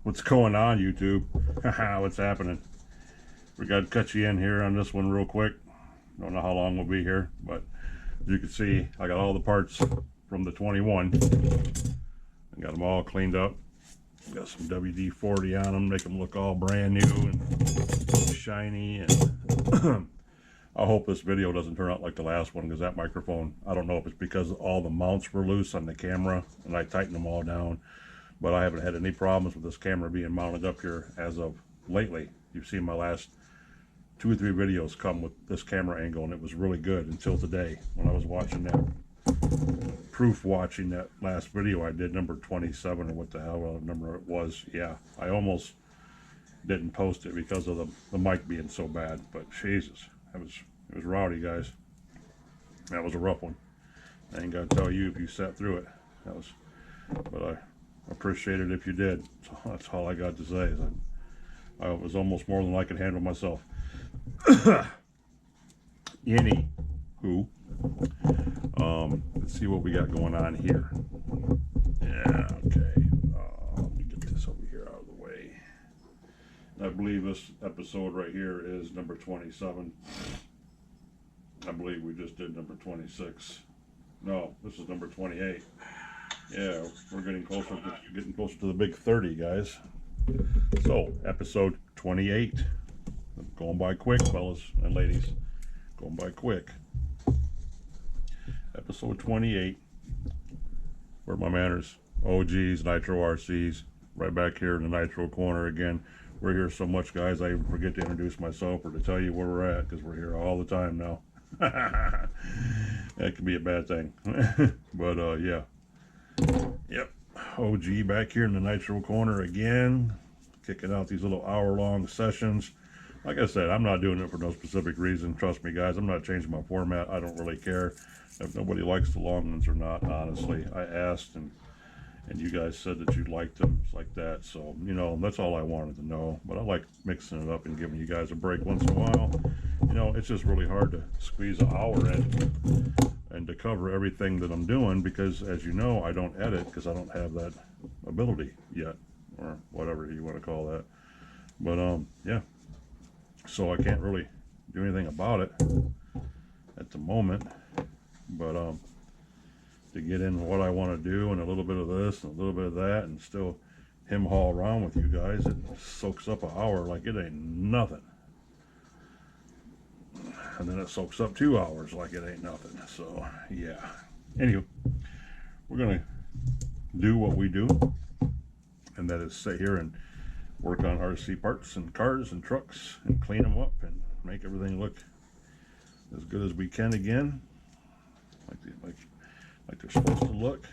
What's going on, YouTube? What's happening? We got to cut you in here on this one real quick. Don't know how long we'll be here, but as you can see, I got all the parts from the 21. I got them all cleaned up. Got some WD-40 on them, make them look all brand new and shiny. And I hope this video doesn't turn out like the last one, because that microphone, I don't know if it's because all the mounts were loose on the camera and I tightened them all down, but I haven't had any problems with this camera being mounted up here as of lately. You've seen my last 2 or 3 videos come with this camera angle, and it was really good until today when I was watching watching that last video I did, number 27 or what the hell number it was. Yeah, I almost didn't post it because of the mic being so bad, but Jesus, it was rowdy, guys. That was a rough one. I ain't gotta tell you if you sat through it. But I appreciate it if you did. So that's all I got to say. I was almost more than I could handle myself. Anywho, let's see what we got going on here. Yeah, okay. Let me get this over here out of the way. I believe this episode right here is number 27. I believe we just did number 26. No, this is number 28. Yeah, we're getting closer to the big 30, guys. So, episode 28. Going by quick, fellas and ladies. Going by quick. Episode 28. Where are my manners? OGs, Nitro RCs. Right back here in the Nitro corner again. We're here so much, guys, I even forget to introduce myself or to tell you where we're at, because we're here all the time now. That could be a bad thing. But, yeah. Yep. OG back here in the Nitro corner again. Kicking out these little hour-long sessions. Like I said, I'm not doing it for no specific reason. Trust me, guys, I'm not changing my format. I don't really care if nobody likes the long ones or not, honestly. I asked, and you guys said that you liked them. It's like that. So, you know, that's all I wanted to know. But I like mixing it up and giving you guys a break once in a while. You know, it's just really hard to squeeze an hour in and to cover everything that I'm doing, because, as you know, I don't edit because I don't have that ability yet, or whatever you want to call that. But, yeah. So I can't really do anything about it at the moment. But, to get in what I want to do, and a little bit of this and a little bit of that, and still haul around with you guys, it soaks up an hour like it ain't nothing. And then it soaks up 2 hours like it ain't nothing. So, yeah. Anyway, we're going to do what we do, and that is sit here and work on RC parts and cars and trucks and clean them up and make everything look as good as we can again. Like they're supposed to look.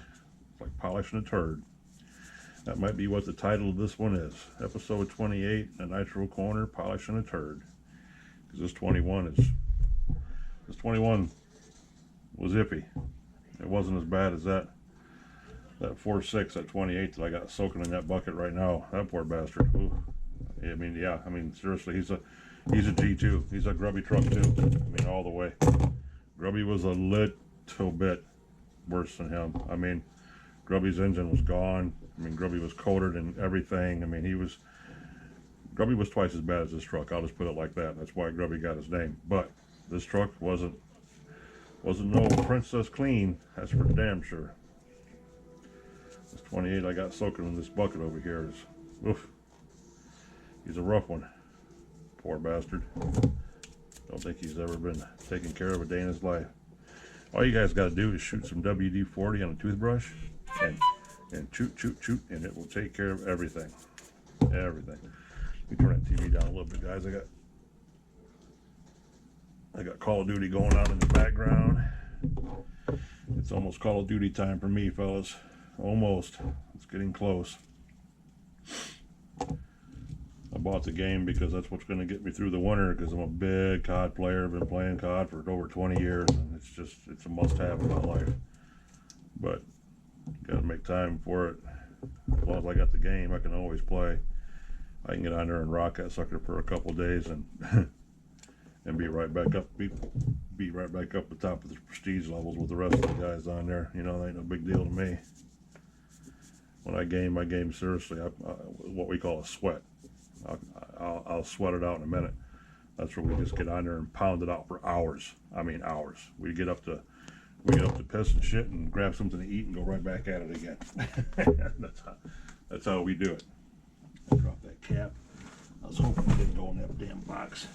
It's like polishing a turd. That might be what the title of this one is. Episode 28, the Nitro Corner, polishing a turd. Because this 21 was iffy. It wasn't as bad as that 4.6 at 28 that I got soaking in that bucket right now. That poor bastard. Ooh. I mean, yeah. I mean, seriously, he's a G2. He's a grubby truck too. I mean, all the way. Grubby was a little bit worse than him. I mean, Grubby's engine was gone. I mean, Grubby was coated and everything. I mean, Grubby was twice as bad as this truck. I'll just put it like that. That's why Grubby got his name. But this truck wasn't no princess clean. That's for damn sure. This 28 I got soaking in this bucket over here is, oof. He's a rough one. Poor bastard. Don't think he's ever been taken care of a day in his life. All you guys got to do is shoot some WD-40 on a toothbrush and shoot, and it will take care of everything. Everything. Let me turn that TV down a little bit, guys. I got Call of Duty going on in the background. It's almost Call of Duty time for me, fellas. Almost. It's getting close. I bought the game because that's what's going to get me through the winter, because I'm a big COD player. I've been playing COD for over 20 years, and it's a must-have in my life. But got to make time for it. As long as I got the game, I can always play. I can get on there and rock that sucker for a couple days and and be right back up the top of the prestige levels with the rest of the guys on there. You know, that ain't no big deal to me. when I game seriously. What we call a sweat. I'll sweat it out in a minute. That's where we just get on there and pound it out for hours. I mean hours. We get up to piss and shit and grab something to eat and go right back at it again. That's how we do it. I dropped that cap. I was hoping it didn't go in that damn box.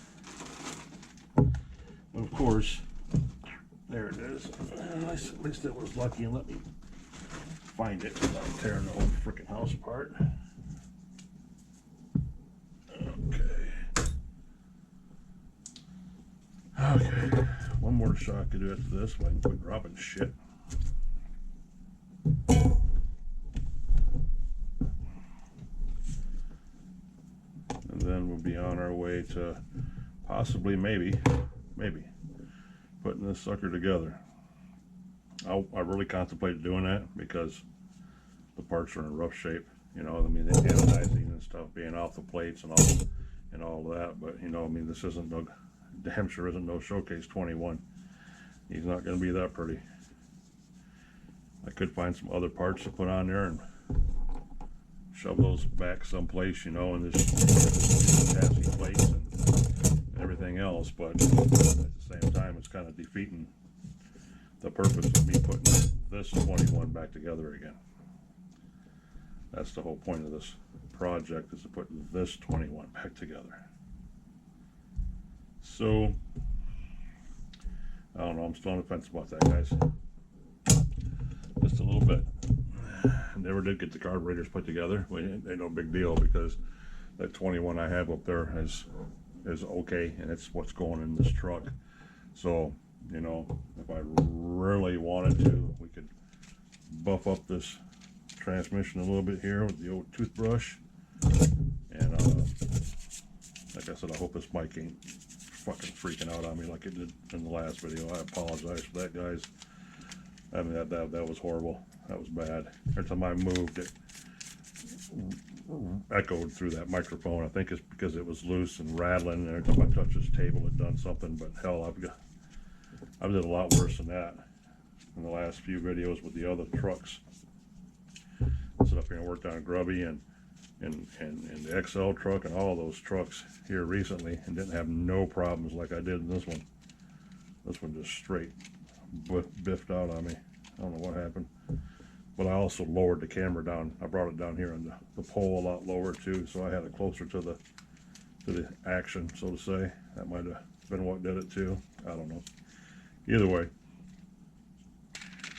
But of course, there it is. At least it was lucky and let me find it without tearing the whole freaking house apart. Okay, one more shot I could do after this so I can quit dropping shit. And then we'll be on our way to possibly, maybe, putting this sucker together. I really contemplated doing that because the parts are in rough shape. You know, I mean, the anodizing and stuff being off the plates and all that. But you know, I mean, this isn't no, damn sure isn't no Showcase 21. He's not going to be that pretty. I could find some other parts to put on there and shove those back someplace, you know, and just chassis plates and everything else. But at the same time, it's kind of defeating the purpose of me putting this 21 back together again. That's the whole point of this project, is to put this 21 back together. So, I don't know, I'm still on the fence about that, guys. Just a little bit. Never did get the carburetors put together. Well, ain't no big deal because that 21 I have up there is okay, and it's what's going in this truck. So, you know, if I really wanted to, we could buff up this transmission a little bit here with the old toothbrush. And like I said, I hope this mic ain't fucking freaking out on me like it did in the last video. I apologize for that, guys. I mean, that was horrible. That was bad. Every time I moved, it echoed through that microphone. I think it's because it was loose and rattling. And every time I touched this table, it done something. But hell, I've did a lot worse than that in the last few videos with the other trucks. I sit up here and worked on Grubby and the XL truck and all those trucks here recently, and didn't have no problems like I did in this one. This one just straight biffed out on me. I don't know what happened. But I also lowered the camera down. I brought it down here on the pole a lot lower too, so I had it closer to the action, so to say. That might have been what did it too. I don't know. Either way,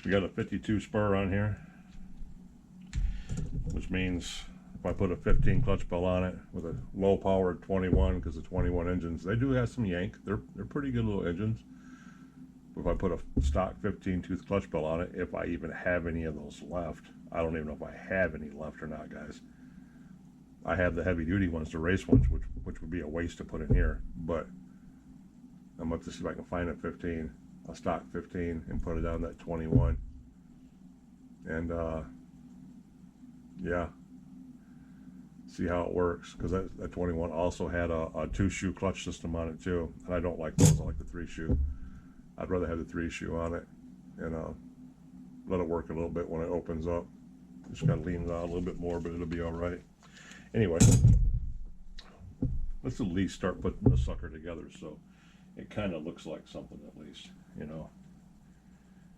we got a 52 spur on here, which means if I put a 15 clutch bell on it with a low powered 21, because the 21 engines, they do have some yank. They're pretty good little engines. But if I put a stock 15 tooth clutch bell on it, if I even have any of those left, I don't even know if I have any left or not, guys. I have the heavy duty ones, the race ones, which would be a waste to put in here, but I'm going to see if I can find a stock 15 and put it on that 21. And yeah, see how it works, because that 21 also had a 2-shoe clutch system on it too, and I don't like those. I like the 3-shoe. I'd rather have the 3-shoe on it and let it work a little bit when it opens up. Just got to lean it out a little bit more, but it'll be all right. Anyway, let's at least start putting the sucker together so it kind of looks like something, at least, you know.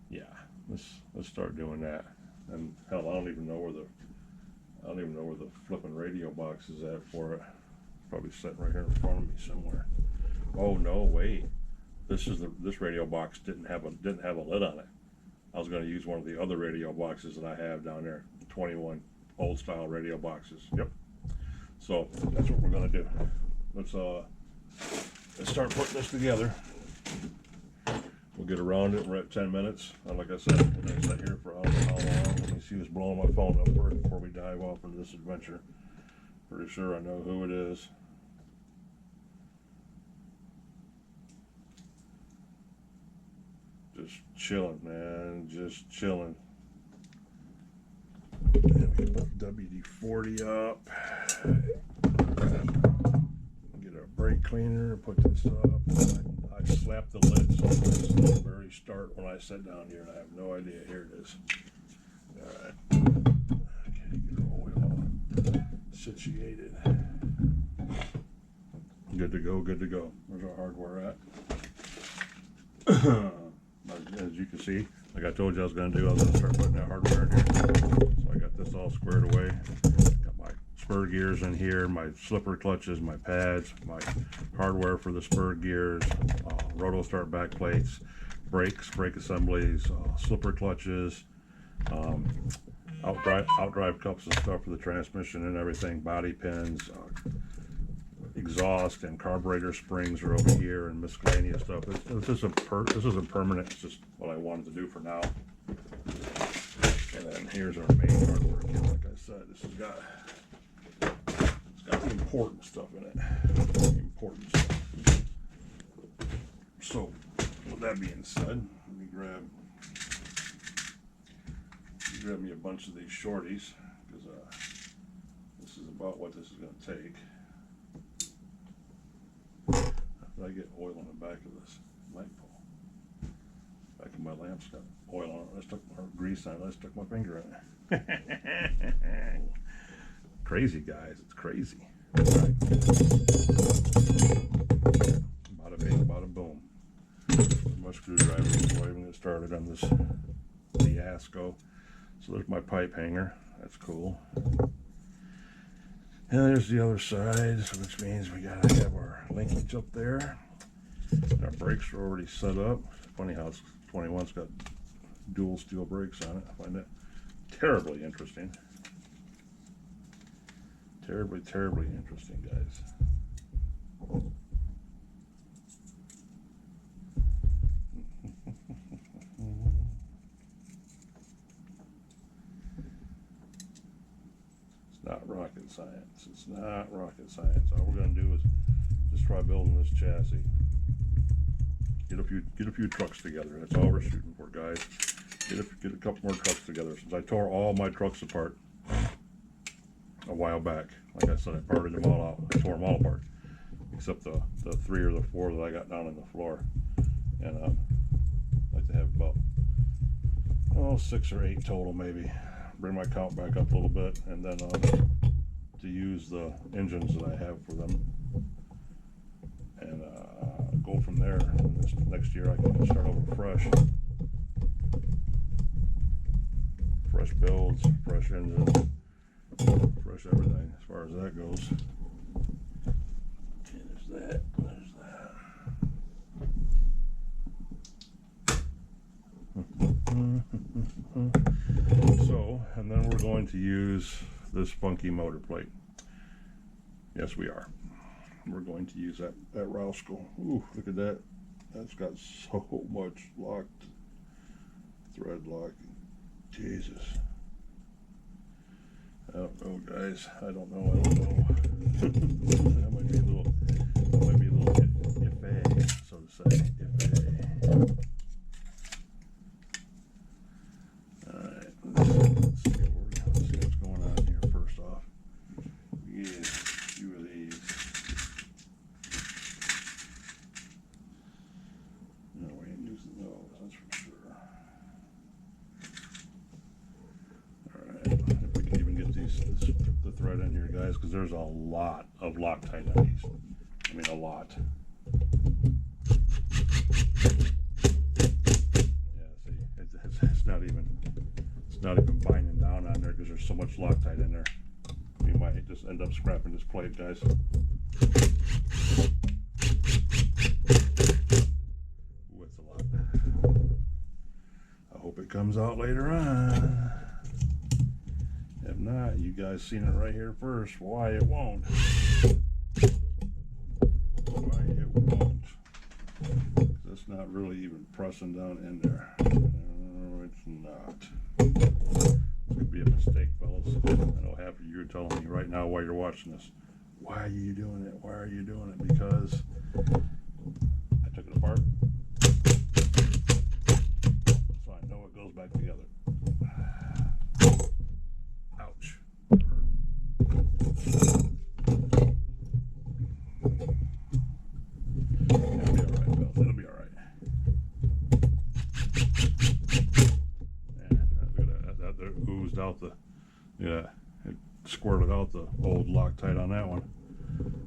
Yeah, let's start doing that. And hell, I don't even know where the flipping radio box is at for it. Probably sitting right here in front of me somewhere. Oh no, wait. This radio box didn't have a lid on it. I was going to use one of the other radio boxes that I have down there, 21 old style radio boxes. Yep. So that's what we're going to do. Let's start putting this together. We'll get around it. We're at 10 minutes. Like I said, we're going to sit here for how long. Let me see who's blowing my phone up first before we dive off into this adventure. Pretty sure I know who it is. Just chilling, man. Just chilling. And we put WD-40 up. Get our brake cleaner. Put this up. I slapped the lid so it's the very start when I sat down here, and I have no idea. Here it is. All right. Okay, situated. Good to go, good to go. Where's our hardware at? As you can see, like I told you I was going to do, I was going to start putting that hardware in here. So I got this all squared away. Got my spur gears in here, my slipper clutches, my pads, my hardware for the spur gears, roto start back plates, brakes, brake assemblies, slipper clutches, outdrive cups and stuff for the transmission and everything, body pins, exhaust and carburetor springs are over here, and miscellaneous stuff. This isn't permanent. It's just what I wanted to do for now. And then here's our main hardware kit. Like I said, it's got the important stuff in it. The important stuff. So, with that being said, let me grab me a bunch of these shorties, because this is about what this is going to take. I get oil on the back of this light pole. Back of my lamp's got oil on it. Or grease on it. I stuck my finger in it. Crazy, guys. It's crazy. All right. Bada bing, bada boom. My screwdriver before I even get started on this fiasco. So there's my pipe hanger. That's cool. And there's the other side, which means we gotta have our linkage up there. And our brakes are already set up. Funny how 21's got dual steel brakes on it. I find that terribly interesting. Terribly, terribly interesting, guys. Not rocket science. It's not rocket science. All we're going to do is just try building this chassis. Get a few trucks together. That's all we're shooting for, guys. Get a couple more trucks together. Since I tore all my trucks apart a while back, like I said, I parted them all out. I tore them all apart, except the 3 or the 4 that I got down on the floor. And I'd like to have about 6 or 8 total, maybe. Bring my count back up a little bit, and then to use the engines that I have for them, and go from there. And this next year I can start over fresh builds, fresh engines, fresh everything as far as that goes. Okay, there's that. So, and then we're going to use this funky motor plate. Yes, we are. We're going to use that Roscoe. Ooh, look at that. That's got so much locked thread lock. Jesus. I don't know, guys. I don't know. That might be a little iffy, so to say. Iffy. Let's see what's going on here first off. Yeah, a few of these. No, we ain't using those, that's for sure. Alright, if we can even get the thread in here, guys, because there's a lot of Loctite on these. I mean, a lot. Yeah, see, it's not even binding down on there because there's so much Loctite in there. We might just end up scrapping this plate, guys. Ooh, it's a lot. I hope it comes out later on. If not, you guys seen it right here first. Why it won't. Why it won't. It's not really even pressing down in there. No, it's not. This could be a mistake, fellas. I know half of you are telling me right now while you're watching this, why are you doing it? Why are you doing it? Because I took it apart, so I know it goes back together. Ouch. It'll be alright, fellas. It'll be alright. Oozed out the, yeah, it squirted out the old Loctite on that one.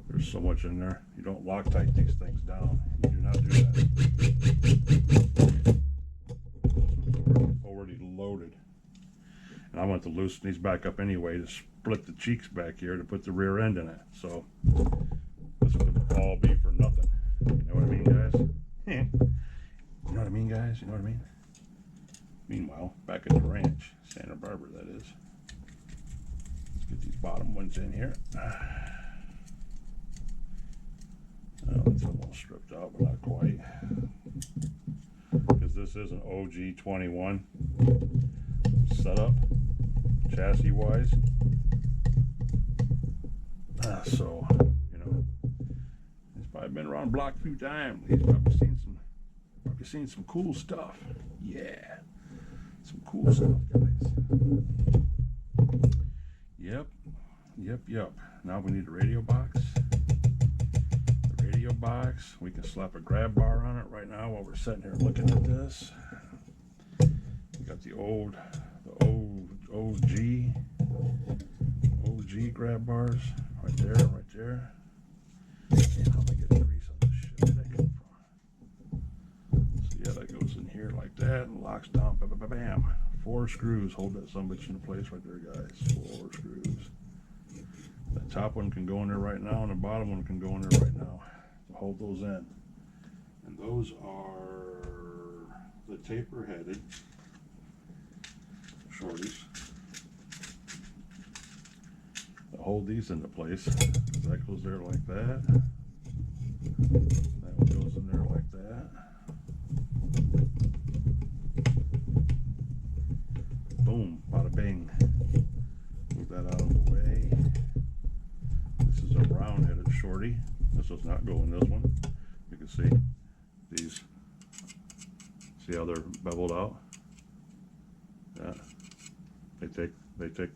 There's so much in there. You don't Loctite these things down. You do not do that. Already loaded. And I want to loosen these back up anyway to split the cheeks back here to put the rear end in it. So this would all be for nothing. You know what I mean, guys? You know what I mean, guys? You know what I mean? Meanwhile, back at the ranch, Santa Barbara, that is. Let's get these bottom ones in here. Oh, it's almost stripped out, but not quite. Because this is an OG 21 setup, chassis wise. So, you know, he's probably been around the block a few times. He's probably seen some cool stuff. Yeah, some cool stuff, guys. Yep. Now we need a radio box. Box. We can slap a grab bar on it right now while we're sitting here looking at this. We got the OG grab bars right there. And how am I getting grease on this shit? Where'd that come from? So yeah, that goes in here like that and locks down. Bam. 4 screws hold that sumbitch into place right there, guys. 4 screws. The top one can go in there right now, and the bottom one can go in there right now. Hold those in, and those are the taper headed shorties that hold these into place. That goes there like that. That one goes in there like that. Boom, bada bing. Move that out of the way. This is a round headed shorty. This does not go in this one. You can see these. See how they're beveled out? Yeah. They take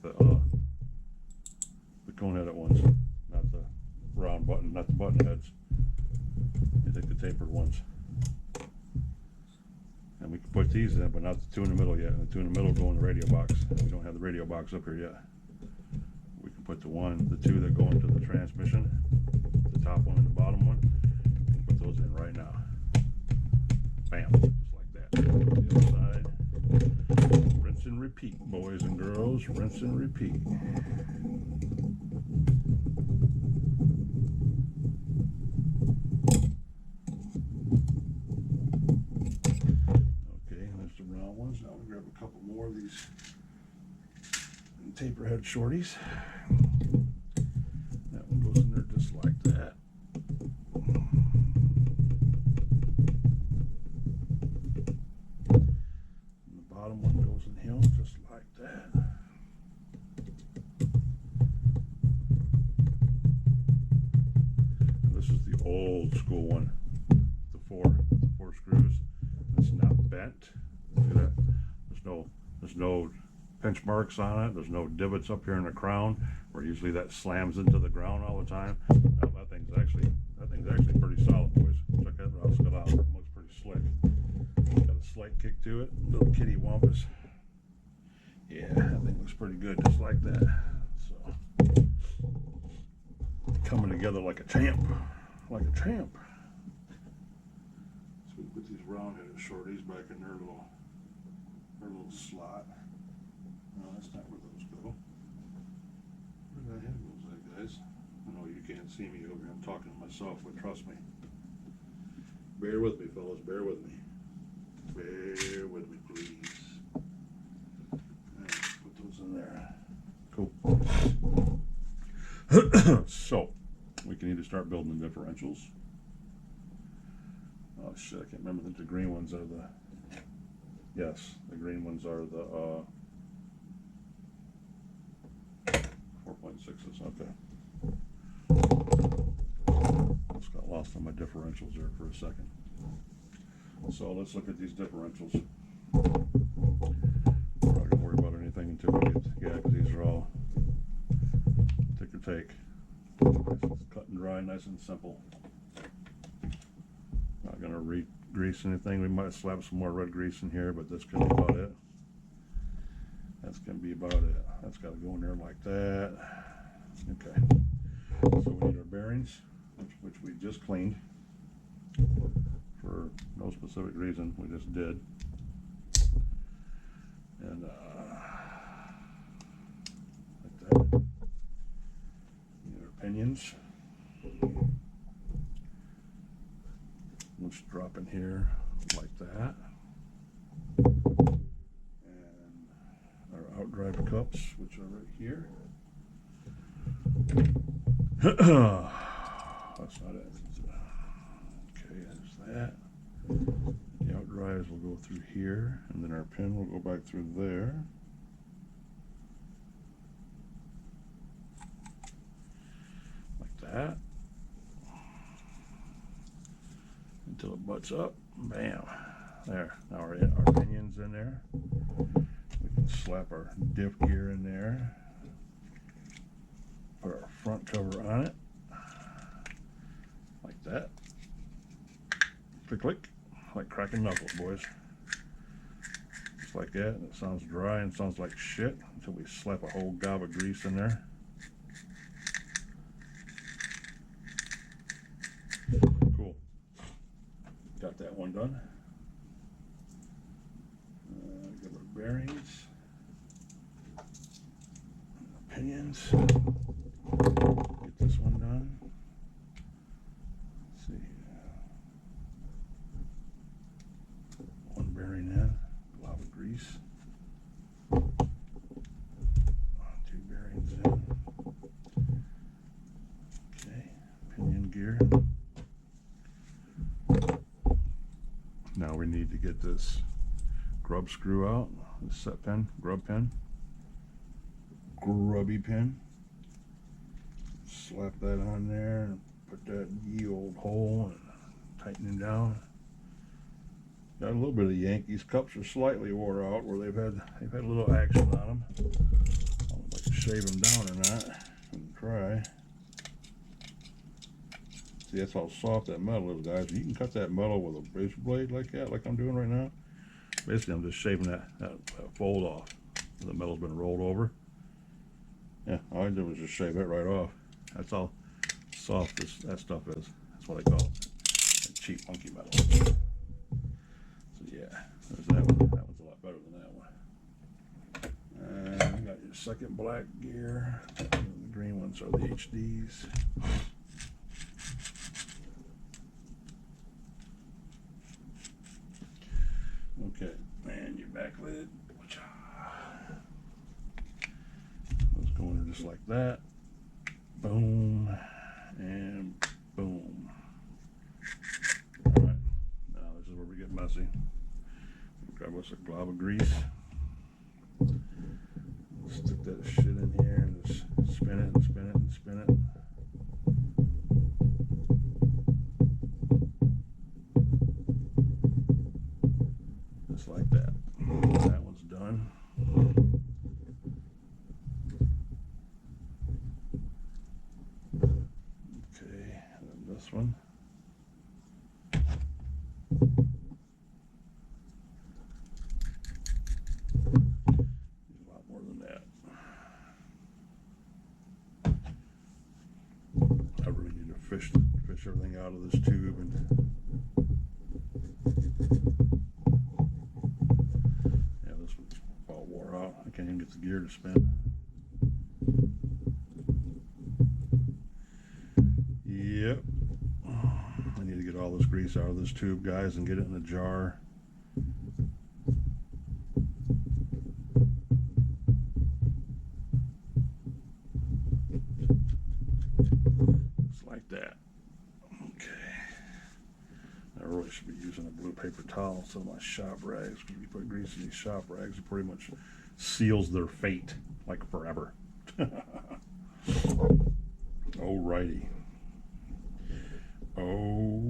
the cone headed ones, not the round button, not the button heads. They take the tapered ones. And we can put these in, but not the 2 in the middle yet. And the 2 in the middle go in the radio box. And we don't have the radio box up here yet. We can put the 2 that go into the transmission. Top one and the bottom one, and put those in right now. Bam, just like that. The other side. Rinse and repeat, boys and girls. Rinse and repeat. Okay, there's the round ones. Now we grab a couple more of these taper head shorties. That one goes in there just like that. And the bottom one goes in here just like that. And this is the old school one. The four screws. It's not bent. See that? There's no pinch marks on it. There's no divots up here in the crown where usually that slams into the ground all the time. Now, that thing's actually pretty solid, boys. Check that out. It looks pretty slick. Got a slight kick to it. Little kitty wampus. Yeah, that thing looks pretty good, just like that. So coming together like a champ. So we put these round-headed shorties back in their little slot. No, that's not where those go. Where the heck was that, guys? I know you can't see me over here. I'm talking to myself, but trust me. Bear with me, fellas. Bear with me. Bear with me, please. Right, put those in there. Cool. So, we can either start building the differentials. Oh shit, I can't remember the green ones are the... Yes, the green ones are the 4.6s, okay. Just got lost on my differentials there for a second. So let's look at these differentials. We're not going to worry about anything until we get, because these are all tick or take. It's cut and dry, nice and simple. Not going to re-grease anything. We might slap some more red grease in here, but that's going to be about it. That's going to be about it. That's got to go in there like that. Okay. So we need our bearings, which we just cleaned for no specific reason. We just did. And like that. Need our pinions. Let's drop in here like that. And our outdrive cups, which are right here. That's not it. Okay, there's that. The outdrives will go through here, and then our pin will go back through there. Like that. Until it butts up. Bam. There. Now our pinion's in there. We can slap our diff gear in there. Put our front cover on it. Like that. Click, click. Like cracking knuckles, boys. Just like that. And it sounds dry and sounds like shit until we slap a whole gob of grease in there. Cool. Got that one done. Get our bearings, pinions. Get this one done. Let's see. One bearing in, glob of grease. Two bearings in. Okay, pinion gear. Now we need to get this grub screw out, this set pin, grubby pin. Slap that on there and put that ye old hole and tighten him down. Got a little bit of yank. These cups are slightly wore out where they've had a little action on them. I don't know if I can shave them down or not. And try. See, that's how soft that metal is, guys. You can cut that metal with a razor blade like that, like I'm doing right now. Basically, I'm just shaving that fold off. The metal's been rolled over. Yeah, all I did was just shave it right off. That's how soft that stuff is. That's what I call it. That cheap monkey metal. So yeah, there's that one. That one's a lot better than that one. And you got your second black gear. The green ones are the HDs. Okay, and your back lid. Let's go in just like that. Boom and boom. Alright, now this is where we get messy. Grab us a glob of grease. Stick that shit in here and just spin it and spin it and spin it. Just like that. That one's done. Okay, and then this one. A lot more than that. I really need to fish everything out of this tube and I can't even get the gear to spin. Yep. I need to get all this grease out of this tube, guys, and get it in a jar. Just like that. Okay. I really should be using a blue paper towel instead of my shop rags, because if you put grease in these shop rags, it pretty much seals their fate, like forever. Alrighty. Alrighty.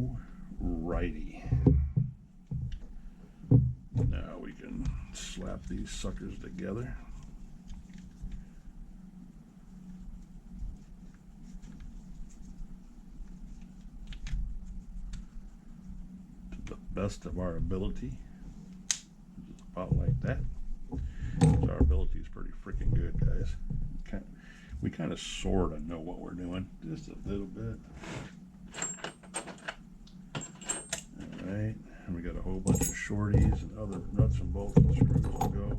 Now we can slap these suckers together. To the best of our ability. Just about like that. Our ability is pretty freaking good, guys. We kind of sort of know what we're doing, just a little bit. All right, and we got a whole bunch of shorties and other nuts and bolts and screws to go.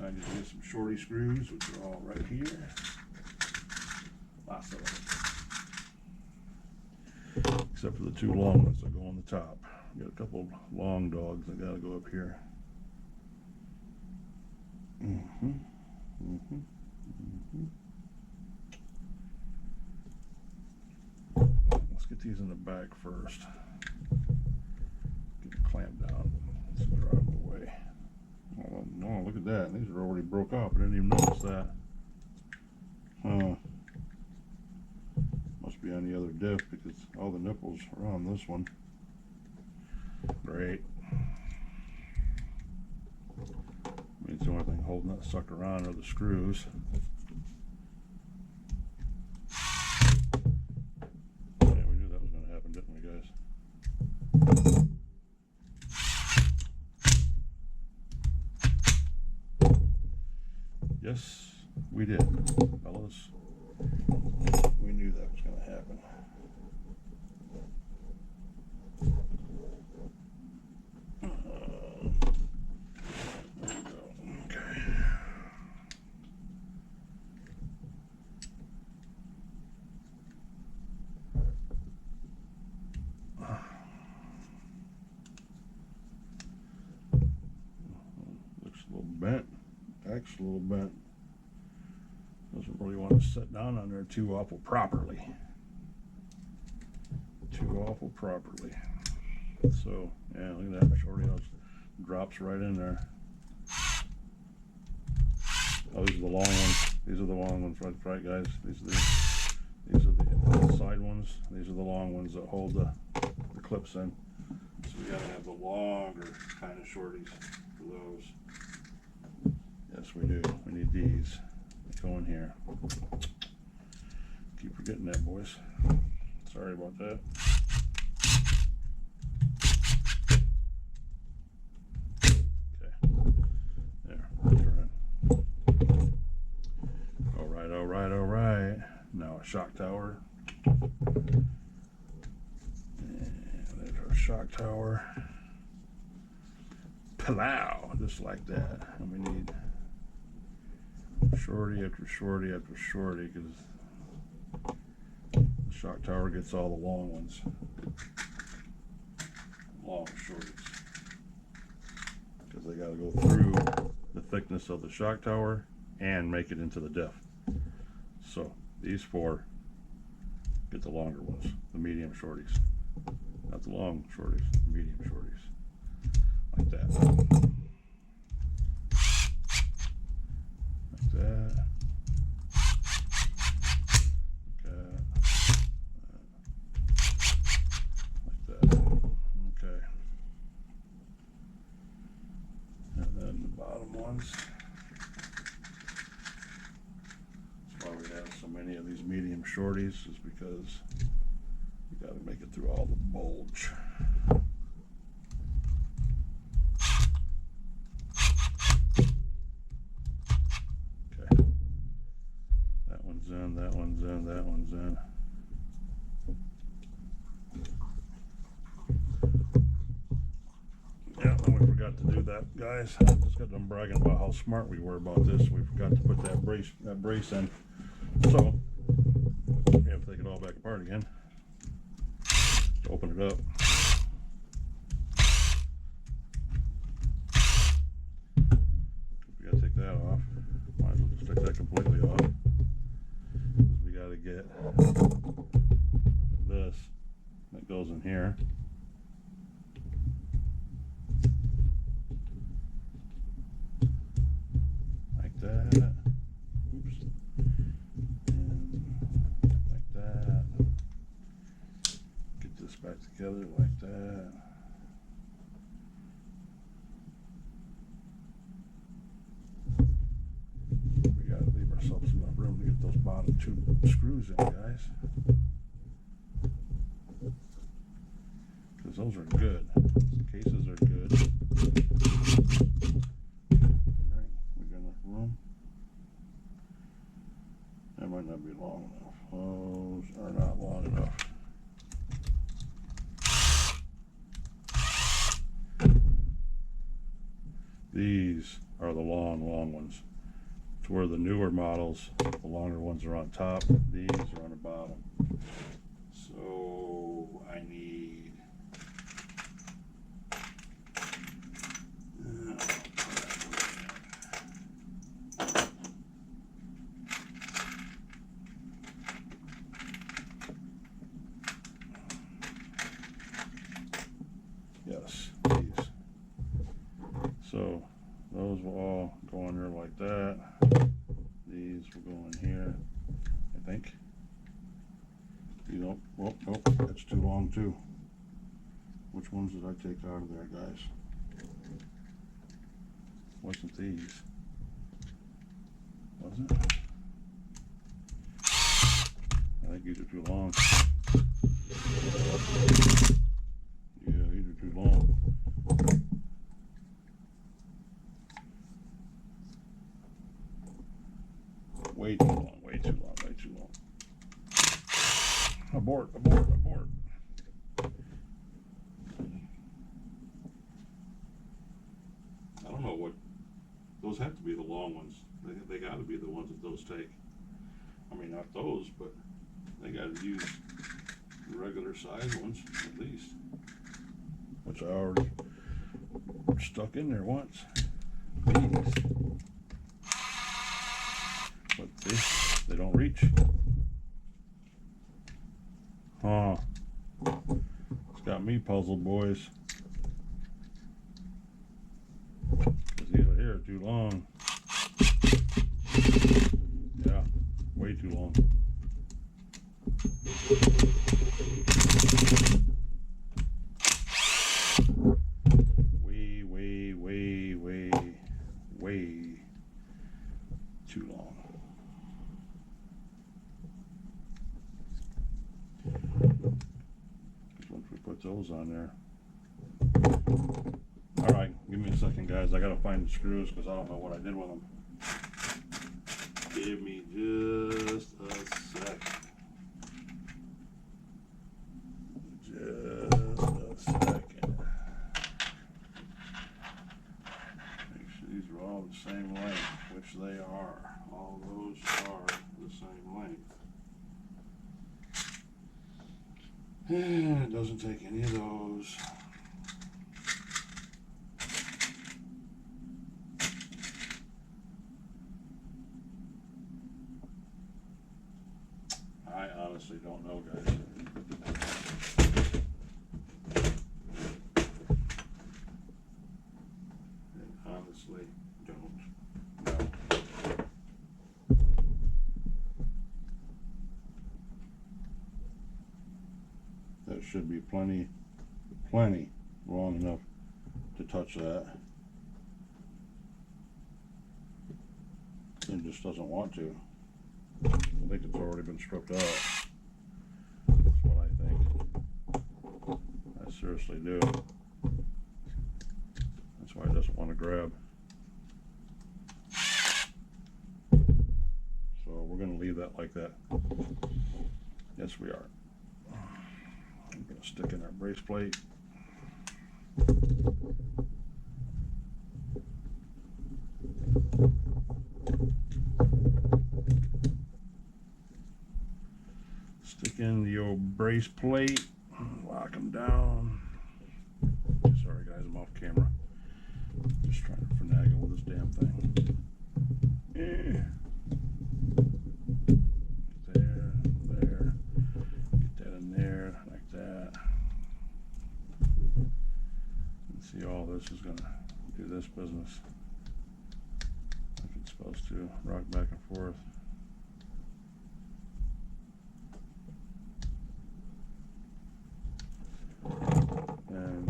I just get some shorty screws, which are all right here. Lots of them, except for the two long ones that go on the top. Got a couple long dogs that gotta go up here. Let's get these in the back first. Get them clamped down. Let's drive them away. Oh no, look at that. These are already broke off. I didn't even notice that. Huh. Must be on the other diff because all the nipples are on this one. Great. Means the only thing holding that sucker on are the screws. Yeah, we knew that was going to happen, didn't we, guys? Yes, we did, fellas. We knew that was going to happen. Bent, X a little bent. Doesn't really want to sit down on there too awful properly. So yeah, look at that shorty house drops right in there. Oh, these are the long ones. These are the long ones, right, guys. These are the side ones. These are the long ones that hold the clips in. So we gotta have the longer kind of shorties for those. Yes, we do. We need these. They go in here. Keep forgetting that, boys. Sorry about that. Okay. There. All right, all right, all right. Now a shock tower. And there's our shock tower. Plow, just like that. And we need shorty after shorty after shorty because the shock tower gets all the long ones. Long shorties. Because they got to go through the thickness of the shock tower and make it into the diff. So these four get the longer ones, the medium shorties. Not the long shorties, the medium shorties. Like that. That. Like that. Okay. And then the bottom ones. That's why we have so many of these medium shorties, is because you got to make it through all the bulge. That one's in, that one's in. Yeah, and we forgot to do that, guys. I just got done bragging about how smart we were about this. We forgot to put that brace in. So we have to take it all back apart again. Open it up. We gotta take that off. Might as well just take that completely off. To get this that goes in here. Like that. Oops. And like that. Get this back together like that. Ourselves enough room to get those bottom two screws in, guys, because those are good. The cases are good. might not be long enough. Those are not long enough. These are the long ones. It's where the newer models, the longer ones are on top, these are on the bottom. So I need yes, these. So those will all go in there like that. These will go in here, I think. You know, well, nope, that's too long too. Which ones did I take out of there, guys? Wasn't these? Was it? I think these are too long. Yeah, these are too long. Way too long, way too long, way too long. Abort, abort, abort. I don't know what, those have to be the long ones. They got to be the ones that those take. I mean, not those, but they got to use the regular size ones at least. Which I already stuck in there once. These. But they don't reach. Huh. It's got me puzzled, boys. Because these are here too long. Yeah, way too long. Way too long. Once we put those on there. Alright, give me a second, guys. I gotta find the screws because I don't know what I did with them. Give me just a second. Just a second. Make sure these are all the same length, which they are. All those are the same length. And it doesn't take any of those. I honestly don't know, guys. I honestly don't know. That should be plenty long enough to touch that. It just doesn't want to. I think it's already been stripped out. That's what I think. I seriously do. That's why it doesn't want to grab. So we're going to leave that like that. Yes, we are. I'm going to stick in our brace plate. Stick in the old brace plate, lock them down. Sorry guys, I'm off camera. Just trying to finagle with this damn thing. Yeah. There. Get that in there, like that. And see, all this is gonna do this business. Like it's supposed to. Rock back and forth. And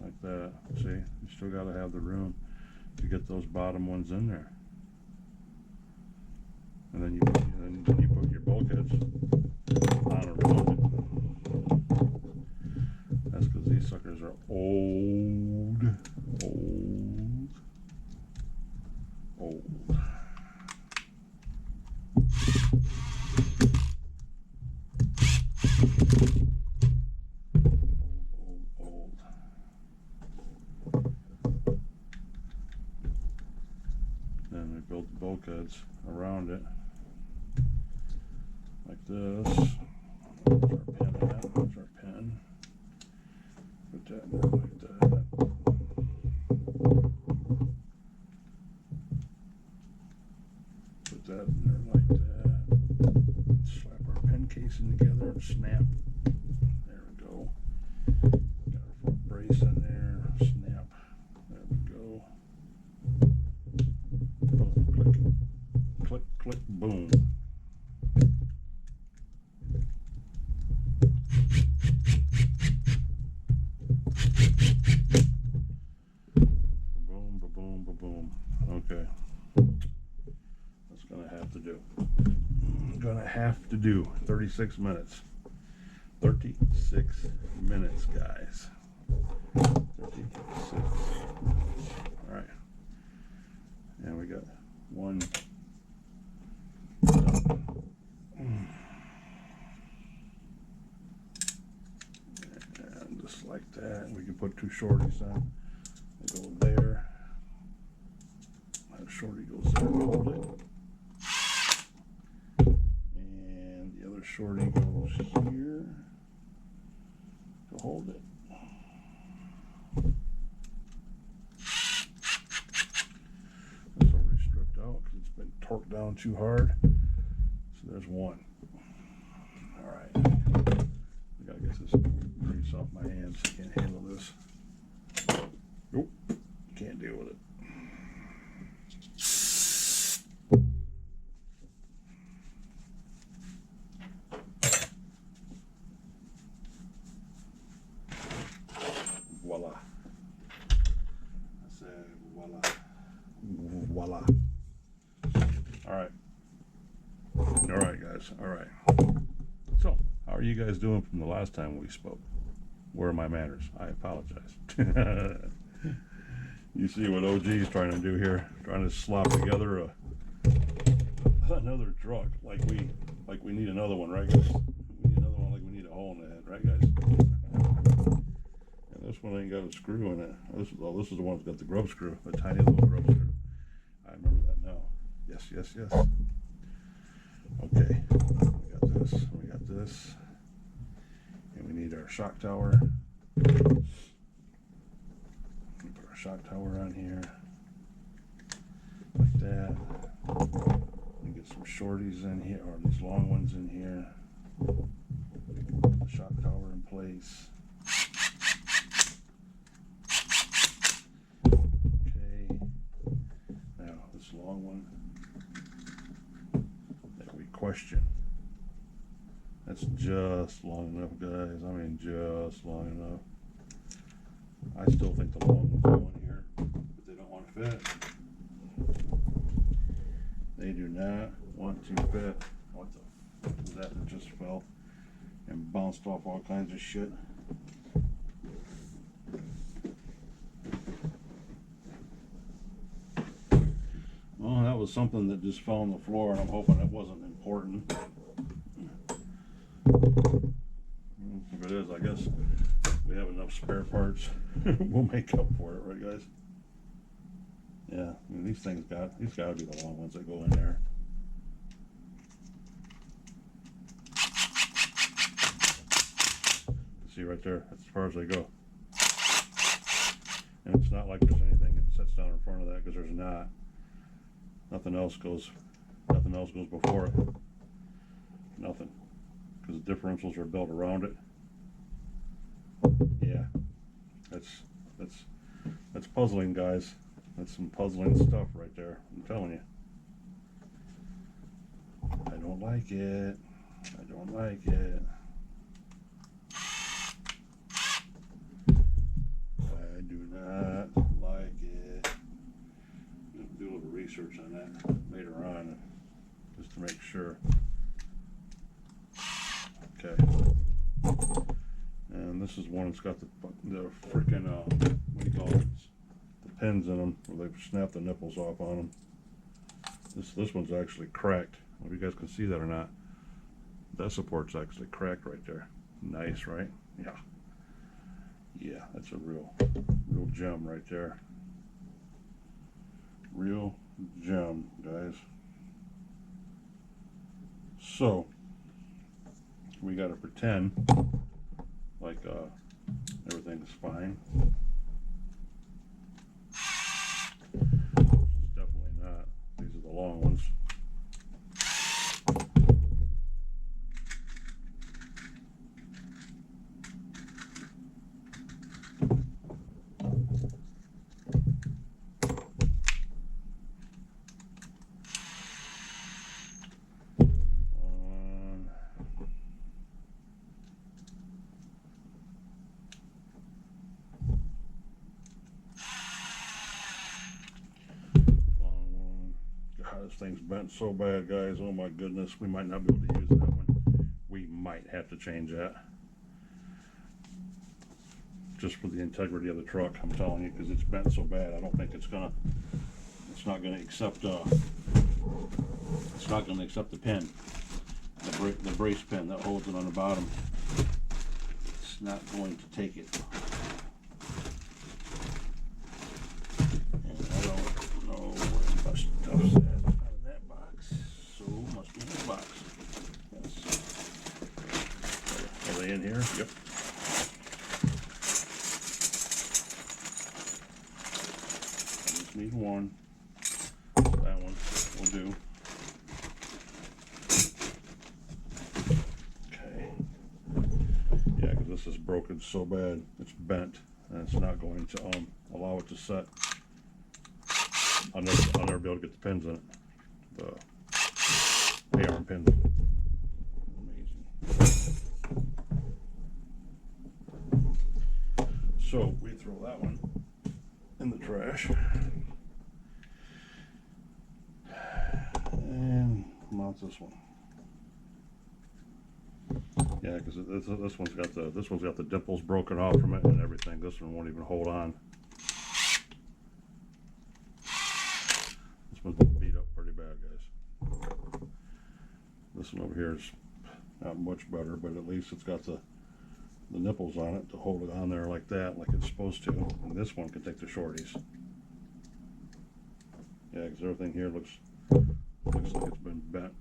like that. See, you still got to have the room to get those bottom ones in there. And then you put your bulkheads on around it. That's because these suckers are old. we build the bulkheads around it like this. There's our pin at. There's our pin. Put that in there like that. Put that in there like that. Slap our pin casing together and snap. There we go. Got our front brace in there. Snap. There we go. Boom, click. Click, click, boom. Boom, ba-boom, ba-boom. Okay. That's gonna have to do. Gonna have to do. 36 minutes. 36 minutes, guys. 36. Alright. And we got one done. And just like that. We can put two shorties on. They go there. That shorty goes there to hold it. And the other shorty goes here to hold it. It's already stripped out because it's been torqued down too hard. So there's one. Alright. I gotta get this grease off my hands. I can't handle this. Nope. Can't deal with it. Voila. I said voila. Voila. Alright. Alright, guys. Alright. So, how are you guys doing from the last time we spoke? Where are my manners? I apologize. You see what OG is trying to do here? Trying to slop together another truck like we need another one, right guys? We need another one like we need a hole in the head, right guys? And this one ain't got a screw in it. This is the one that's got the grub screw, the tiny little grub screw. I remember that now. Yes, yes, yes. Okay, we got this, and we need our shock tower. Put our shock tower on here, like that. And get some shorties in here, or these long ones in here. Put the shock tower in place. Okay. Now this long one that we question. That's just long enough, guys. I mean, just long enough. I still think the long ones go in here, but they don't want to fit. They do not want to fit. What the fuck was that that just fell and bounced off all kinds of shit? Well, that was something that just fell on the floor, and I'm hoping it wasn't important. If it is, I guess we have enough spare parts. We'll make up for it, right, guys? Yeah, I mean, these gotta be the long ones that go in there. See right there, that's as far as they go. And it's not like there's anything that sets down in front of that, because there's not. Nothing else goes before it. Nothing. Because the differentials are built around it. Yeah. That's puzzling, guys. That's some puzzling stuff right there. I'm telling you. I don't like it. I don't like it. I do not like it. I'm going to do a little research on that later on, just to make sure. Okay. And this is one that's got the freaking, what do you call it? The pins in them, where they've snapped the nipples off on them. This one's actually cracked. I don't know if you guys can see that or not. That support's actually cracked right there. Nice, right? Yeah. Yeah, that's a real gem right there. Real gem, guys. So we got to pretend like everything's fine. It's definitely not. These are the long ones. This thing's bent so bad, guys. Oh my goodness, we might not be able to use that one. We might have to change that, just for the integrity of the truck. I'm telling you, because it's bent so bad. I don't think it's not gonna accept it's not gonna accept the pin, the brace pin that holds it on the bottom. It's not going to take it. And I don't know where my stuff's at. In here, yep. I just need one. That one will do. Okay. Yeah, because this is broken so bad, it's bent, and it's not going to allow it to set. I'll never be able to get the pins in it. The arm pins. So we throw that one in the trash and mount this one. Yeah, because this one's got the dimples broken off from it and everything. This one won't even hold on. This one's beat up pretty bad, guys. This one over here is not much better, but at least it's got the nipples on it to hold it on there like that, like it's supposed to. And this one can take the shorties. Yeah, because everything here looks like it's been bent.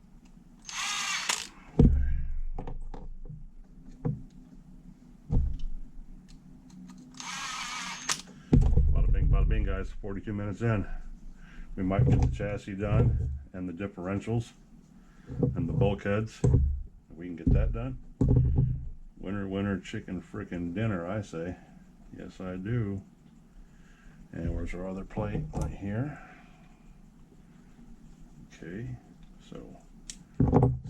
Bada bing, guys. 42 minutes in. We might get the chassis done and the differentials and the bulkheads. We can get that done. Winner chicken frickin' dinner, I say. Yes, I do. And where's our other plate? Right here. Okay, so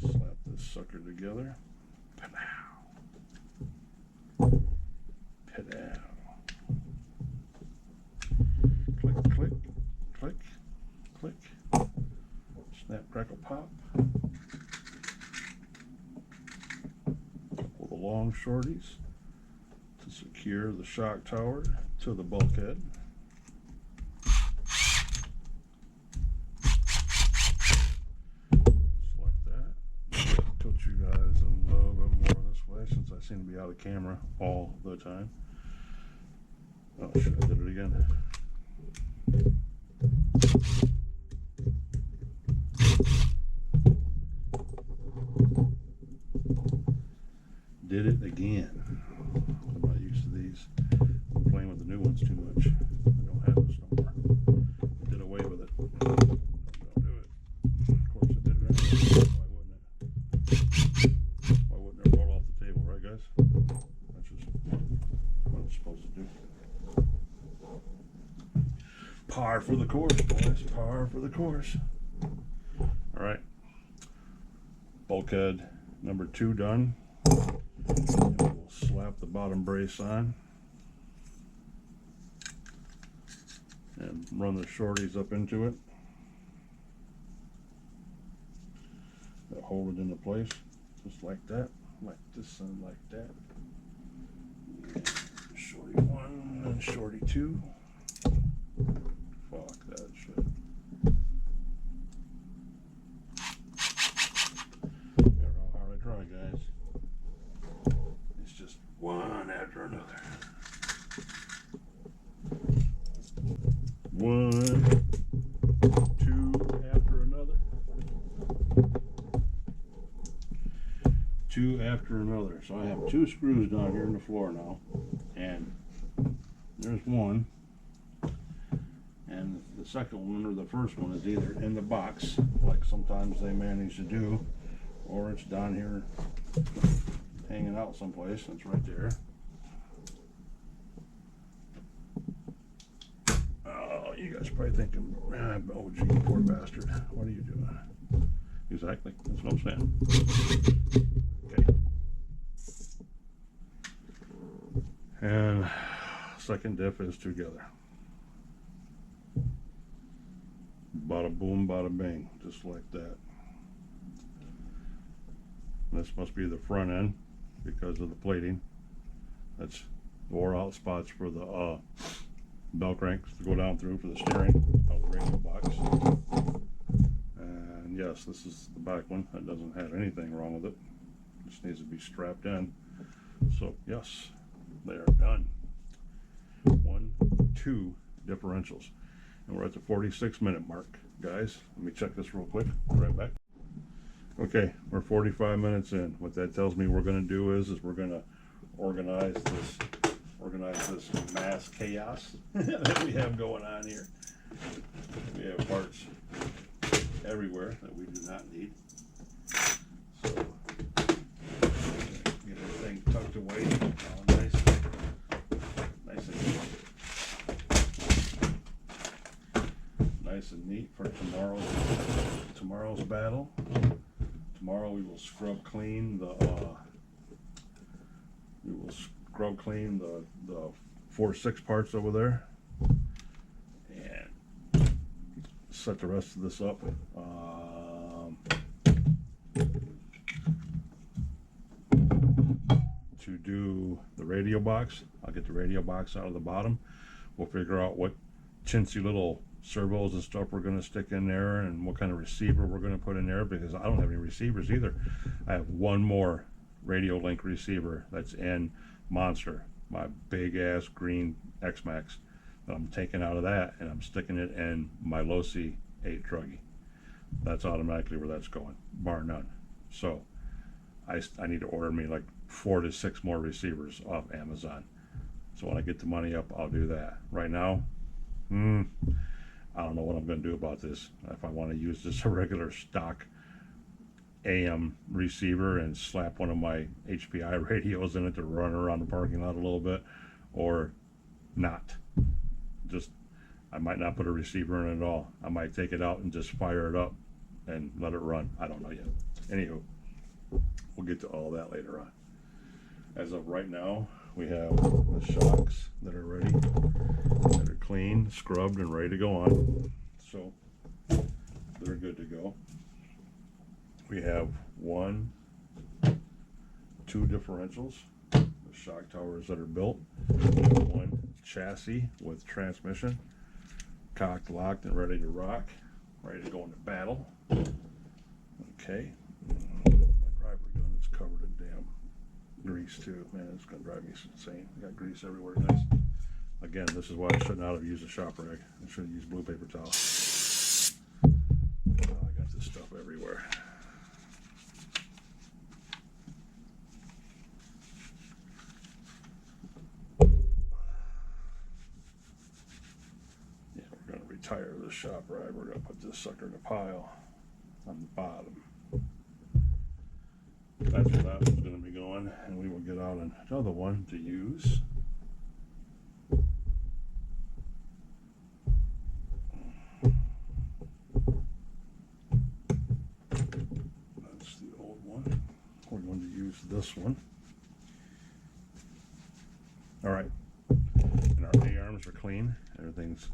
slap this sucker together. Pow. Pow. Click, click, click, click. Snap, crackle, pop. Long shorties to secure the shock tower to the bulkhead. Just like that. Tilt you guys a little bit more this way since I seem to be out of camera all the time. Oh shit, I did it again. Did it again. I'm not used to these. I'm playing with the new ones too much. I don't have this no more. I did away with it. Don't do it. Of course I did it anyway. Why wouldn't it? Why wouldn't it roll off the table, right guys? That's just what I'm supposed to do. Par for the course, boys. Par for the course. Alright. Bulkhead number 2 done. And we'll slap the bottom brace on and run the shorties up into it that hold it into place just like that, like this and like that. And shorty 1 and shorty 2. Fuck that shit. Never know how hard I try, guys. It's just one after another. 1, 2, two after another. So I have two screws down here in the floor now, and there's one, and the second one or the first one is either in the box, like sometimes they manage to do, or it's down here hanging out someplace. It's right there. Oh, you guys are probably thinking, oh gee, poor bastard, what are you doing? Exactly, that's what I'm saying. Okay. And second diff is together. Bada boom, bada bing, just like that. This must be the front end because of the plating. That's wore out spots for the bell cranks to go down through for the steering out of the radio box. And yes, this is the back one. That doesn't have anything wrong with it. Just needs to be strapped in. So yes, they are done. 1, 2 differentials. And we're at the 46-minute mark, guys. Let me check this real quick. Be right back. Okay, we're 45 minutes in. What that tells me we're going to do is we're going to organize this mass chaos that we have going on here. We have parts everywhere that we do not need. So get everything tucked away nice and neat for tomorrow's battle. Tomorrow we will scrub clean the 4-6 parts over there and set the rest of this up. To do the radio box, I'll get the radio box out of the bottom. We'll figure out what chintzy little servos and stuff we're going to stick in there and what kind of receiver we're going to put in there, because I don't have any receivers either. I have one more radio link receiver that's in Monster, my big ass green X-Max, that I'm taking out of that and I'm sticking it in my Losi 8 Truggy. That's automatically where that's going, bar none. So I need to order me like 4 to 6 more receivers off Amazon. So when I get the money up, I'll do that. Right now, I don't know what I'm going to do about this. If I want to use just a regular stock AM receiver and slap one of my HPI radios in it to run around the parking lot a little bit, or not. Just, I might not put a receiver in it at all. I might take it out and just fire it up and let it run. I don't know yet. Anywho, we'll get to all that later on. As of right now, we have the shocks that are ready, that are clean, scrubbed, and ready to go on. So they're good to go. We have 1, 2 differentials, the shock towers that are built. We have 1 chassis with transmission, cocked, locked, and ready to rock, ready to go into battle. Okay, my driver gun is covered in damn grease too. Man, it's gonna drive me insane. I got grease everywhere. Nice. Again, this is why I should not have used a shop rag. I should have used blue paper towel. Oh, I got this stuff everywhere. Yeah, we're gonna retire the shop rag. We're gonna put this sucker in a pile on the bottom. That's where that one's going to be going, and we will get out another one to use. That's the old one. We're going to use this one. All right, and our A-arms are clean. Everything's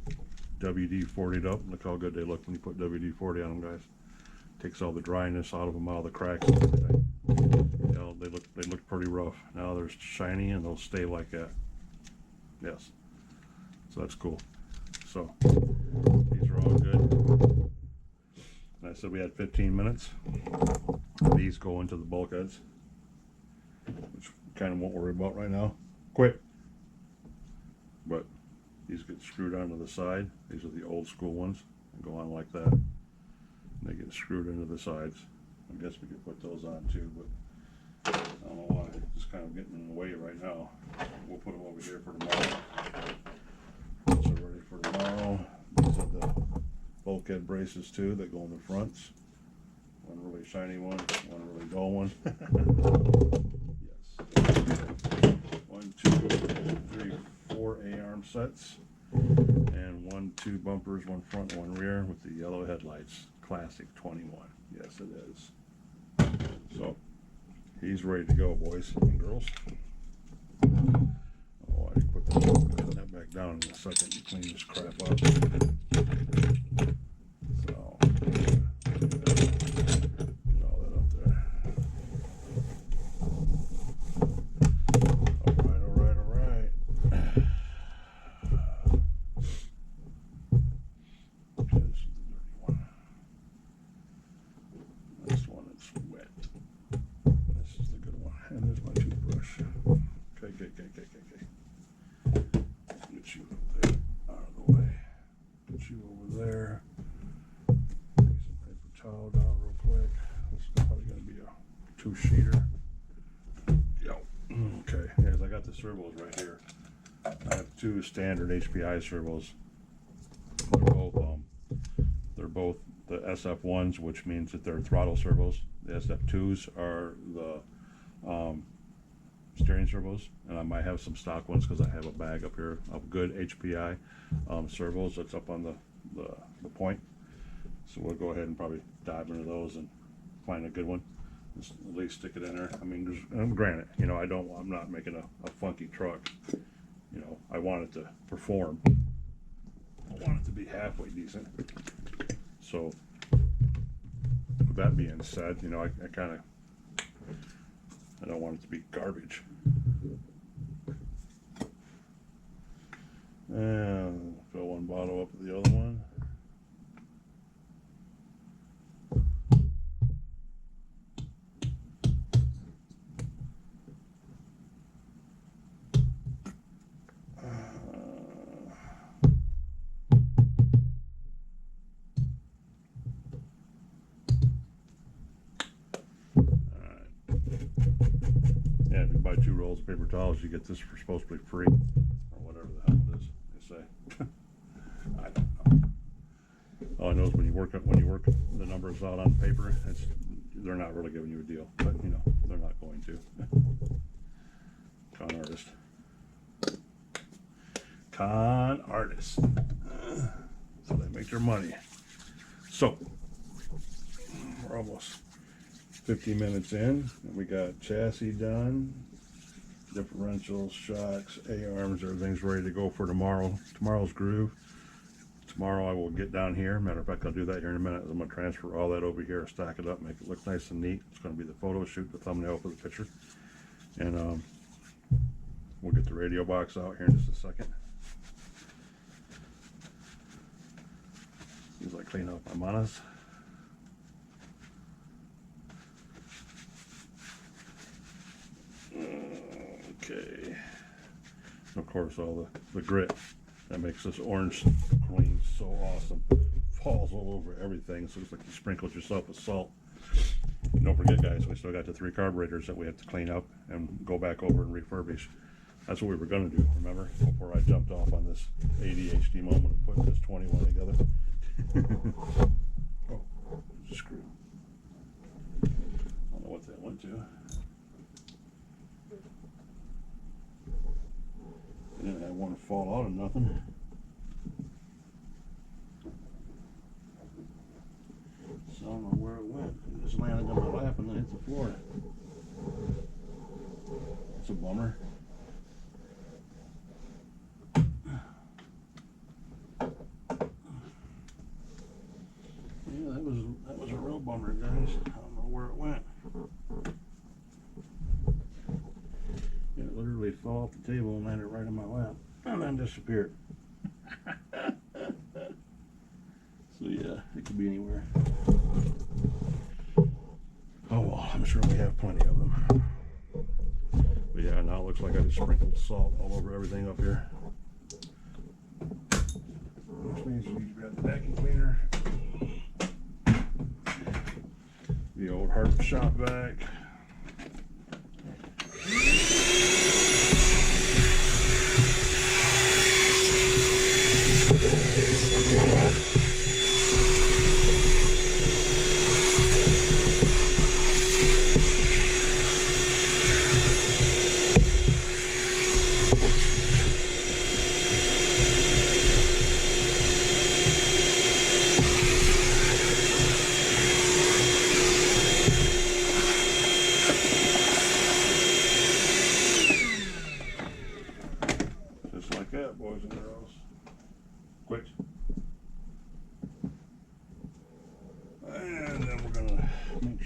WD-40'd up. Look how good they look when you put WD-40 on them, guys. Takes all the dryness out of them, out of the cracks and everything. You know, they look pretty rough. Now they're shiny and they'll stay like that. Yes. So that's cool. So these are all good. And I said we had 15 minutes. These go into the bulkheads, which kind of won't worry about right now. Quit. But these get screwed onto the side. These are the old school ones. They go on like that. They get screwed into the sides. I guess we could put those on too, but I don't know why, it's just kind of getting in the way right now. We'll put them over here for tomorrow. So ready for tomorrow. These are the bulkhead braces too that go in the fronts. One really shiny one really dull one. Yes. 1, 2, 3, 4 A-arm sets. And 1, 2 bumpers, one front, one rear with the yellow headlights. Classic 21. Yes, it is. So, he's ready to go, boys and girls. Oh, I put that back down in a second to clean this crap up. So, get all that up there. All right. Okay, this is the dirty one. This one is wet. This is the good one. And there's my toothbrush. Okay. Get you up there, out of the way. Get you over there. Get some paper towel down real quick. This is probably going to be a 2-sheeter. Yep. Okay. Yes, I got the servos right here. I have 2 standard HPI servos. They're both the SF1s, which means that they're throttle servos. The SF2s are the steering servos, and I might have some stock ones because I have a bag up here of good HPI servos that's up on the point. So we'll go ahead and probably dive into those and find a good one. Just at least stick it in there. I mean, granted, you know, I'm not making a funky truck. You know, I want it to perform. I want it to be halfway decent. So, with that being said, you know, I don't want it to be garbage. And fill one bottle up with the other one. Yeah, if you buy 2 rolls of paper towels, you get this for supposed to be free, or whatever the hell it is they say. I don't know. All I know is when you work the numbers out on paper, they're not really giving you a deal, but you know they're not going to. Con artist. Con artist. So they make their money. So we're almost 50 minutes in, and we got chassis done, differentials, shocks, A-arms, everything's ready to go for tomorrow. Tomorrow's groove. Tomorrow I will get down here. Matter of fact, I'll do that here in a minute. I'm going to transfer all that over here, stack it up, make it look nice and neat. It's going to be the photo shoot, the thumbnail for the picture. And we'll get the radio box out here in just a second. As I clean up my manas. Okay. Of course, all the grit that makes this orange clean so awesome. Falls all over everything, so it's like you sprinkled yourself with salt. And don't forget, guys, we still got the 3 carburetors that we have to clean up and go back over and refurbish. That's what we were going to do, remember? Before I jumped off on this ADHD moment of putting this 21 together. Oh, there's a screw. I don't know what that went to. I didn't have one fall out of nothing. So I don't know where it went. It just landed on my lap and then hit the floor. It's a bummer. Yeah, that was a real bummer, guys. I don't know where it went. It literally fell off the table and landed right on my lap and then disappeared. So yeah, it could be anywhere. Oh well, I'm sure we have plenty of them. But yeah, now it looks like I just sprinkled salt all over everything up here. Which means we need to grab the vacuum cleaner. The old Hard Shop vac.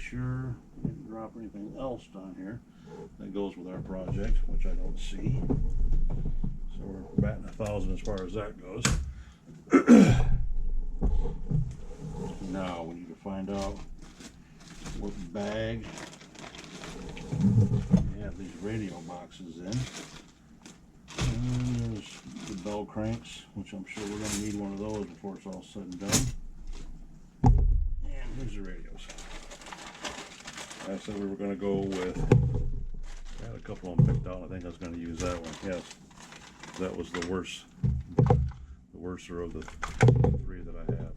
sure we didn't drop anything else down here that goes with our project, which I don't see. So we're batting 1,000 as far as that goes. Now we need to find out what bag we have these radio boxes in. And there's the bell cranks, which I'm sure we're going to need one of those before it's all said and done. And here's the radios. I said we were going to go with, I had a couple of them picked out. I think I was going to use that one. Yes, that was the worser of the three that I have.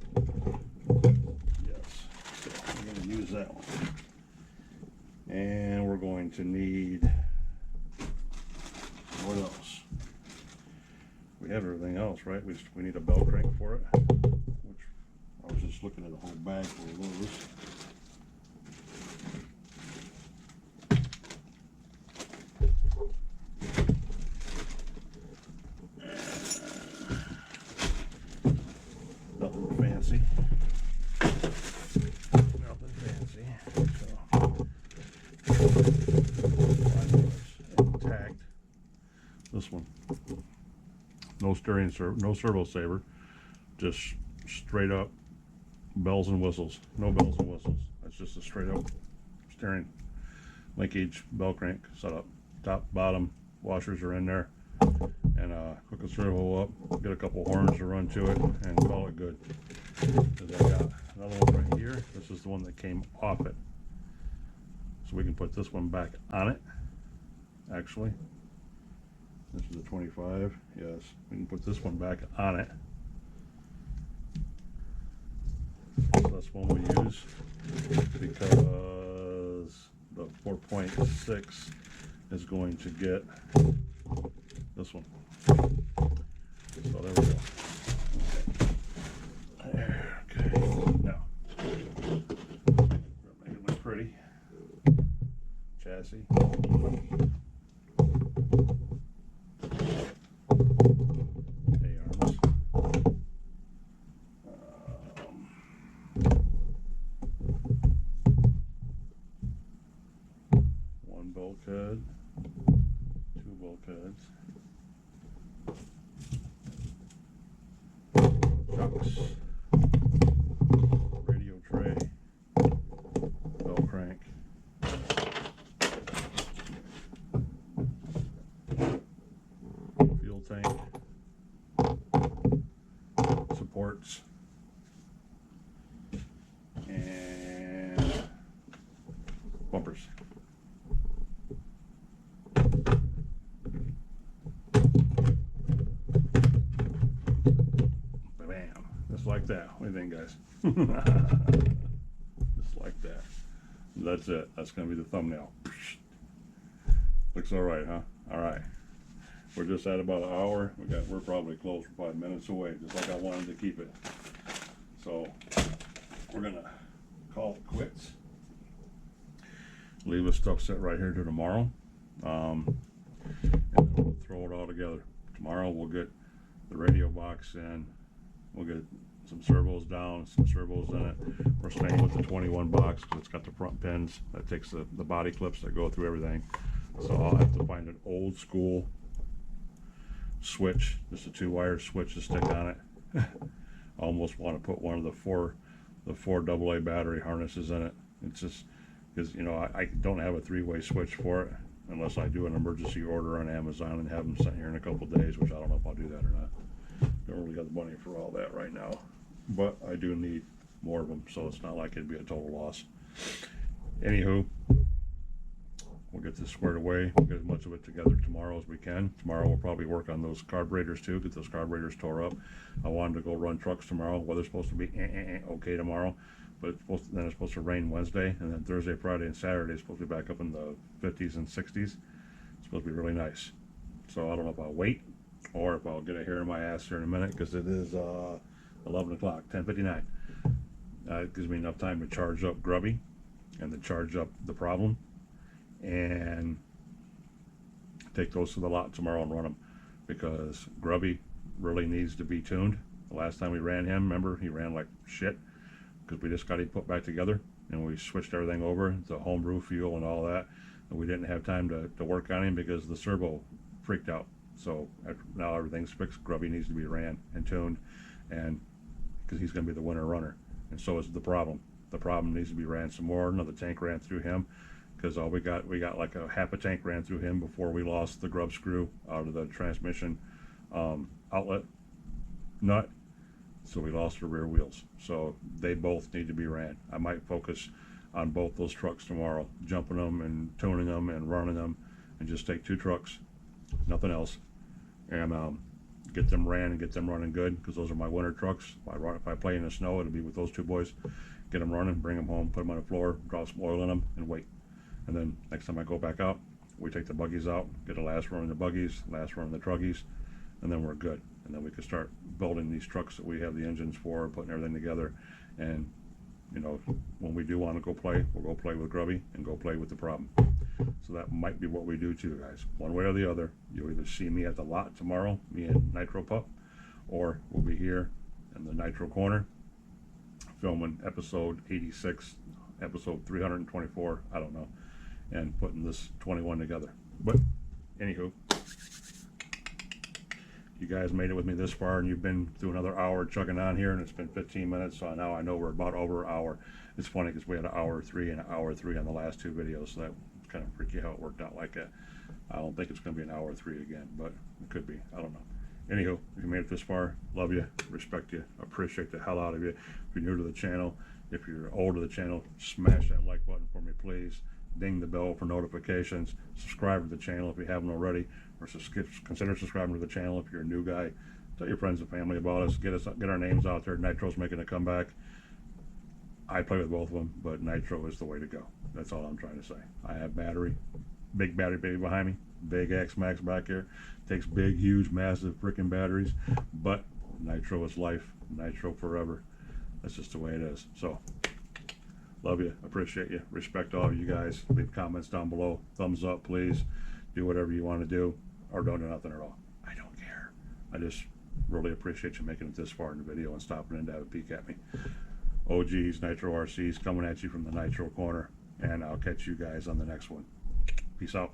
Yes, so we're going to use that one. And we're going to need, what else? We have everything else, right? We need a bell crank for it, which I was just looking at a whole bag full of those. Nothing fancy. Nothing fancy. So, intact. This one. No steering, no servo saver. Just straight up bells and whistles. No bells and whistles. That's just a straight up steering linkage bell crank setup. Top, bottom washers are in there. And hook a servo up, get a couple horns to run to it, and call it good. Because I got another one right here. This is the one that came off it. So we can put this one back on it, actually. This is a 25, yes. We can put this one back on it. So that's one we use because the 4.6 is going to get this one. So there we go. There, okay. Now, make it look pretty. Chassis. A-arms. One bulkhead. Two bulkheads. Chucks, radio tray, bell crank, fuel tank, supports, and bumpers. Just like that. What do you think, guys? Just like that. That's it. That's going to be the thumbnail. Looks all right, huh? All right. We're just at about an hour. We're probably close. We're 5 minutes away, just like I wanted to keep it. So we're gonna call it quits. Leave this stuff set right here till tomorrow, and then we'll throw it all together. Tomorrow we'll get the radio box in. We'll get some servos down, some servos in it. We're staying with the 21 box because it's got the front pins. That takes the body clips that go through everything. So I'll have to find an old school switch, just a 2-wire switch to stick on it. I almost want to put one of the four AA battery harnesses in it. It's just because, you know, I don't have a 3-way switch for it unless I do an emergency order on Amazon and have them sent here in a couple days, which I don't know if I'll do that or not. Don't really got the money for all that right now, but I do need more of them, so it's not like it'd be a total loss. Anywho, we'll get this squared away. We'll get as much of it together tomorrow as we can. Tomorrow we'll probably work on those carburetors too, get those carburetors tore up. I wanted to go run trucks tomorrow. Weather's supposed to be okay tomorrow, but then it's supposed to rain Wednesday, and then Thursday, Friday, and Saturday is supposed to be back up in the 50s and 60s. It's supposed to be really nice. So I don't know if I'll wait or if I'll get a hair in my ass here in a minute, because it is 11 o'clock, 10:59. It gives me enough time to charge up Grubby and to charge up the Problem and take those to the lot tomorrow and run them, because Grubby really needs to be tuned. The last time we ran him, remember, he ran like shit because we just got him put back together. and we switched everything over to homebrew fuel and all that. And we didn't have time to work on him because the servo freaked out. So now everything's fixed. Grubby needs to be ran and tuned, and because he's going to be the winter runner, and so is the problem. The problem needs to be ran some more. Another tank ran through him, because we got like a half a tank ran through him before we lost the grub screw out of the transmission outlet nut. So we lost the rear wheels. So they both need to be ran. I might focus on both those trucks tomorrow, jumping them and tuning them and running them, and just take 2 trucks, nothing else, and get them ran and get them running good, because those are my winter trucks. If I play in the snow, it'll be with those 2 boys. Get them running, bring them home, put them on the floor, drop some oil in them, and wait. And then next time I go back out, we take the buggies out, get the last run in the buggies, last run in the truggies, and then we're good. And then we can start building these trucks that we have the engines for, putting everything together. And you know, when we do want to go play, we'll go play with Grubby and go play with the problem. So that might be what we do too, guys. One way or the other, you'll either see me at the lot tomorrow, me and Nitro Pup, or we'll be here in the Nitro Corner filming episode 86, episode 324, I don't know, and putting this 21 together. But anywho, you guys made it with me this far, and you've been through another hour chugging on here, and it's been 15 minutes, so now I know we're about over an hour. It's funny because we had an hour 3 and an hour 3 on the last 2 videos, so that kind of freaky how it worked out like that. I don't think it's going to be an hour 3 again, but it could be. I don't know. Anywho, if you made it this far, love you, respect you, appreciate the hell out of you. If you're new to the channel, if you're old to the channel, smash that like button for me, please. Ding the bell for notifications. Subscribe to the channel if you haven't already, or consider subscribing to the channel if you're a new guy. Tell your friends and family about us. Get our names out there. Nitro's making a comeback. I play with both of them, but Nitro is the way to go. That's all I'm trying to say. I have battery, big battery baby behind me, big X-Max back here. Takes big, huge, massive freaking batteries, but Nitro is life. Nitro forever. That's just the way it is. So, love you, appreciate you, respect all of you guys. Leave comments down below. Thumbs up, please. Do whatever you want to do, or don't do nothing at all. I don't care. I just really appreciate you making it this far in the video and stopping in to have a peek at me. OGs, Nitro RCs, coming at you from the Nitro Corner, and I'll catch you guys on the next one. Peace out.